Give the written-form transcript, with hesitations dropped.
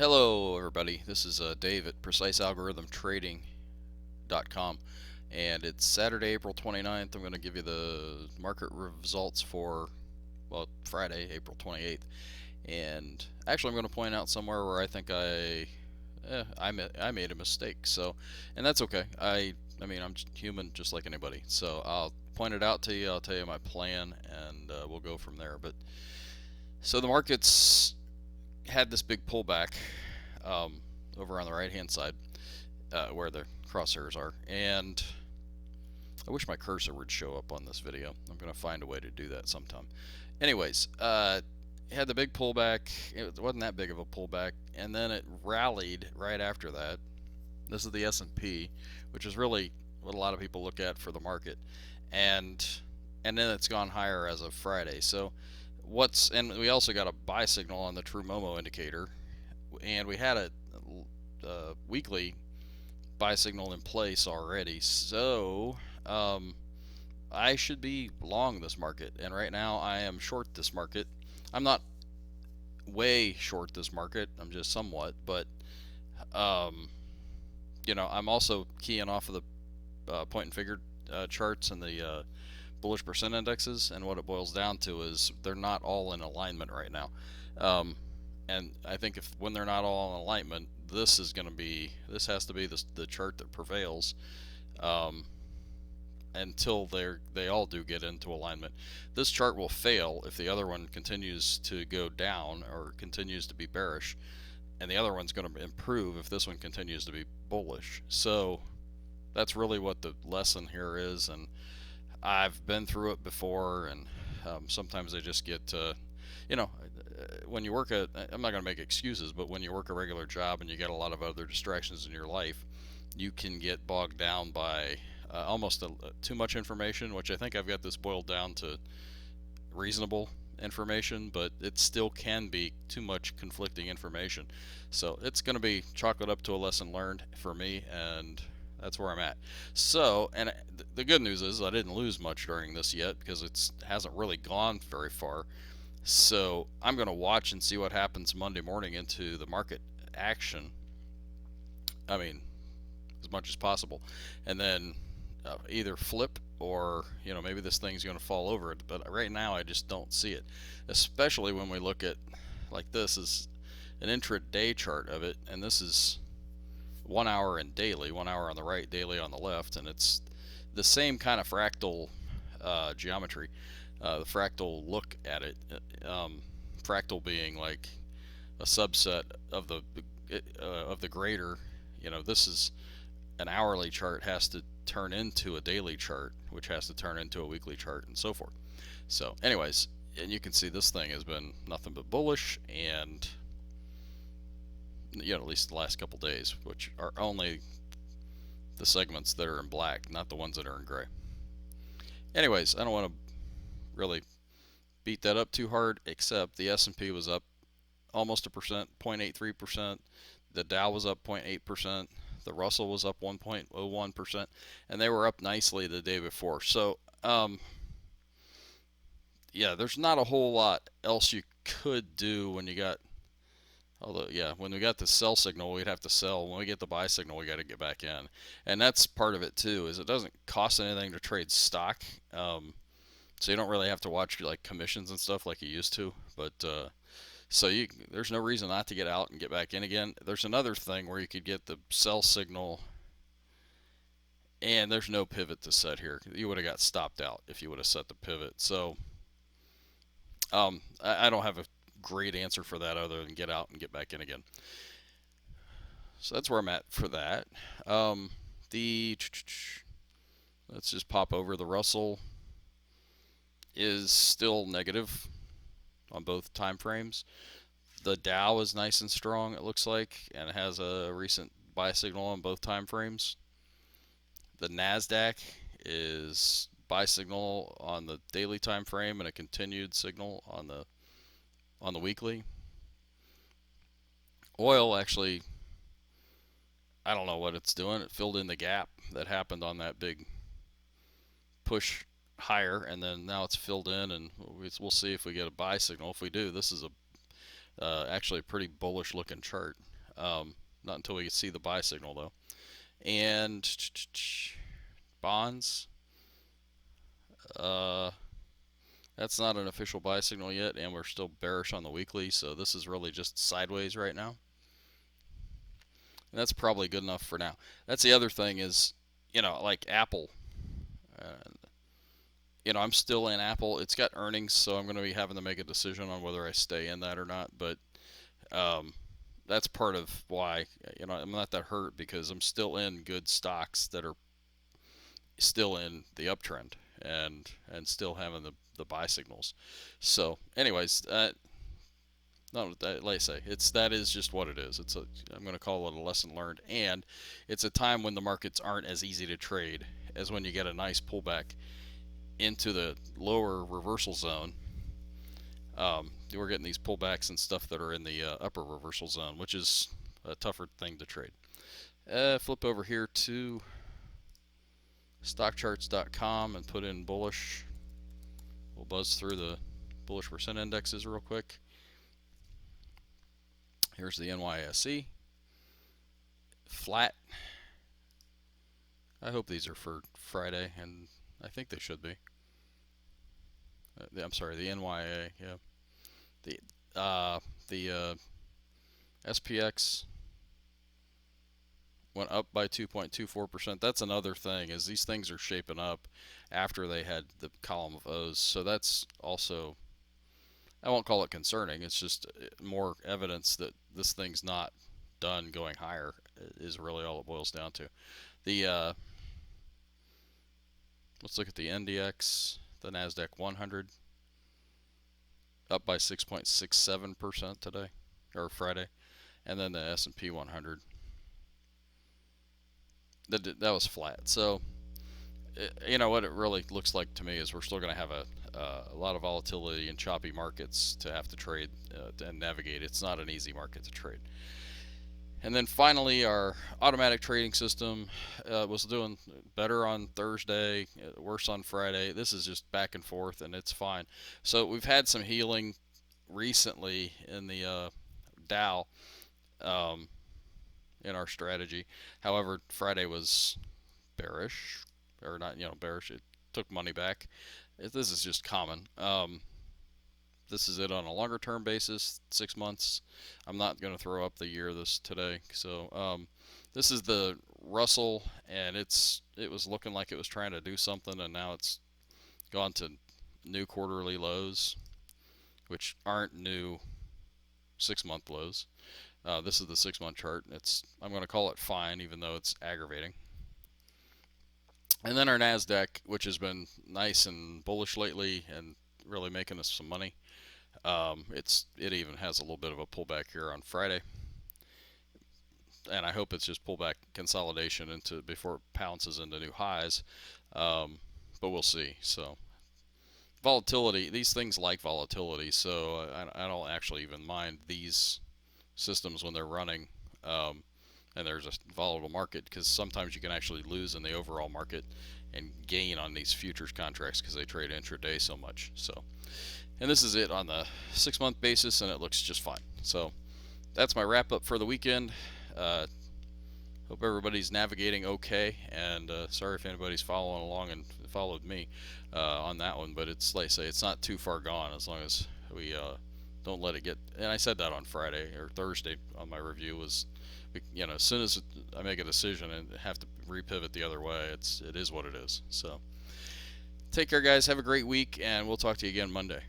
Hello, everybody. This is Dave at PreciseAlgorithmTrading.com, and it's Saturday, April 29th. I'm going to give you the market results for, well, Friday, April 28th. And actually, I'm going to point out somewhere where I think I made a mistake. So, and that's okay. I mean, I'm human just like anybody. So I'll point it out to you. I'll tell you my plan, and we'll go from there. But so the markets had this big pullback um, over on the right hand side where the crosshairs are, and I wish my cursor would show up on this video. I'm going to find a way to do that sometime. Anyways, it had the big pullback. It wasn't that big of a pullback, and then it rallied right after that. This is the S&P, which is really what a lot of people look at for the market, and then it's gone higher as of Friday. So and we also got a buy signal on the True Momo indicator, and we had a weekly buy signal in place already. So I should be long this market, and right now I am short this market. I'm not way short this market. I'm just somewhat, but um, I'm also keying off of the point and figure charts and the bullish percent indexes, and what it boils down to is they're not all in alignment right now. Um, and I think when they're not all in alignment, this has to be the chart that prevails um, until they all do get into alignment. This chart will fail if the other one continues to go down or continues to be bearish, and the other one's going to improve if this one continues to be bullish. So that's really what the lesson here is, and I've been through it before, and sometimes I just get, when you work I'm not going to make excuses, but when you work a regular job and you get a lot of other distractions in your life, you can get bogged down by almost too much information, which I think I've got this boiled down to reasonable information, but it still can be too much conflicting information. So it's going to be chalk it up to a lesson learned for me, and that's where I'm at. So, and the good news is I didn't lose much during this yet because it hasn't really gone very far. So I'm going to watch and see what happens Monday morning into the market action. I mean, as much as possible, and then either flip or maybe this thing's going to fall over. But right now I just don't see it, especially when we look at like this is an intraday chart of it, and this is 1 hour and daily, 1 hour on the right, daily on the left, and it's the same kind of fractal geometry, the fractal look at it. Fractal being like a subset of the greater. This is an hourly chart has to turn into a daily chart, which has to turn into a weekly chart, and so forth. So, anyways, and you can see this thing has been nothing but bullish, and at least the last couple days, which are only the segments that are in black, not the ones that are in gray. Anyways, I don't want to really beat that up too hard, except the S&P was up almost a percent, 0.83%. The Dow was up 0.8%. The Russell was up 1.01%, and they were up nicely the day before. So, yeah, there's not a whole lot else you could do when you got. Although, yeah, when we got the sell signal, we'd have to sell. When we get the buy signal, we got to get back in, and that's part of it too. Is it doesn't cost anything to trade stock, so you don't really have to watch like commissions and stuff like you used to. But there's no reason not to get out and get back in again. There's another thing where you could get the sell signal, and there's no pivot to set here. You would have got stopped out if you would have set the pivot. So I don't have a great answer for that other than get out and get back in again. So that's where I'm at for that. The let's just pop over. The Russell is still negative on both time frames. The Dow is nice and strong, it looks like, and it has a recent buy signal on both time frames. The Nasdaq is buy signal on the daily time frame and a continued signal on the weekly. Oil actually, I don't know what it's doing. It filled in the gap that happened on that big push higher, and then now it's filled in, and we'll see if we get a buy signal. If we do, this is actually a pretty bullish looking chart. Not until we see the buy signal though. And bonds, uh, that's not an official buy signal yet, and we're still bearish on the weekly, so this is really just sideways right now. And that's probably good enough for now. That's the other thing is, like Apple. Uh, I'm still in Apple. It's got earnings, so I'm going to be having to make a decision on whether I stay in that or not. But that's part of why, I'm not that hurt, because I'm still in good stocks that are still in the uptrend and still having the buy signals. So, anyways, no, like I say, that is just what it is. I'm going to call it a lesson learned, and it's a time when the markets aren't as easy to trade as when you get a nice pullback into the lower reversal zone. We're getting these pullbacks and stuff that are in the upper reversal zone, which is a tougher thing to trade. Flip over here to stockcharts.com and put in bullish. We'll buzz through the bullish percent indexes real quick. Here's the NYSE. Flat. I hope these are for Friday, and I think they should be. I'm sorry, the NYA, yeah. The SPX went up by 2.24%. That's another thing, is these things are shaping up after they had the column of O's. So that's also, I won't call it concerning. It's just more evidence that this thing's not done going higher, is really all it boils down to. The let's look at the NDX, the NASDAQ 100, up by 6.67% today, or Friday, and then the S&P 100. That was flat. So, what it really looks like to me is we're still going to have a lot of volatility and choppy markets to have to trade and navigate. It's not an easy market to trade. And then finally, our automatic trading system was doing better on Thursday, worse on Friday. This is just back and forth, and it's fine. So we've had some healing recently in the Dow in our strategy. However, Friday was bearish, or not, bearish. It took money back. This is just common. This is it on a longer term basis, 6 months. I'm not going to throw up the year today. So this is the Russell, and it was looking like it was trying to do something, and now it's gone to new quarterly lows, which aren't new 6-month lows. This is the 6-month chart. I'm going to call it fine, even though it's aggravating. And then our NASDAQ, which has been nice and bullish lately and really making us some money. It even has a little bit of a pullback here on Friday, and I hope it's just pullback consolidation before it pounces into new highs, but we'll see. So volatility, these things like volatility, so I don't actually even mind these systems when they're running, and there's a volatile market, because sometimes you can actually lose in the overall market and gain on these futures contracts because they trade intraday so much. So. And this is it on the 6-month basis, and it looks just fine. So that's my wrap up for the weekend. Hope everybody's navigating okay, and sorry if anybody's following along and followed me on that one, but it's like I say, it's not too far gone as long as we don't let it get. And I said that on Friday or Thursday on my review was, as soon as I make a decision and have to repivot the other way, it is what it is. So take care, guys. Have a great week, and we'll talk to you again Monday.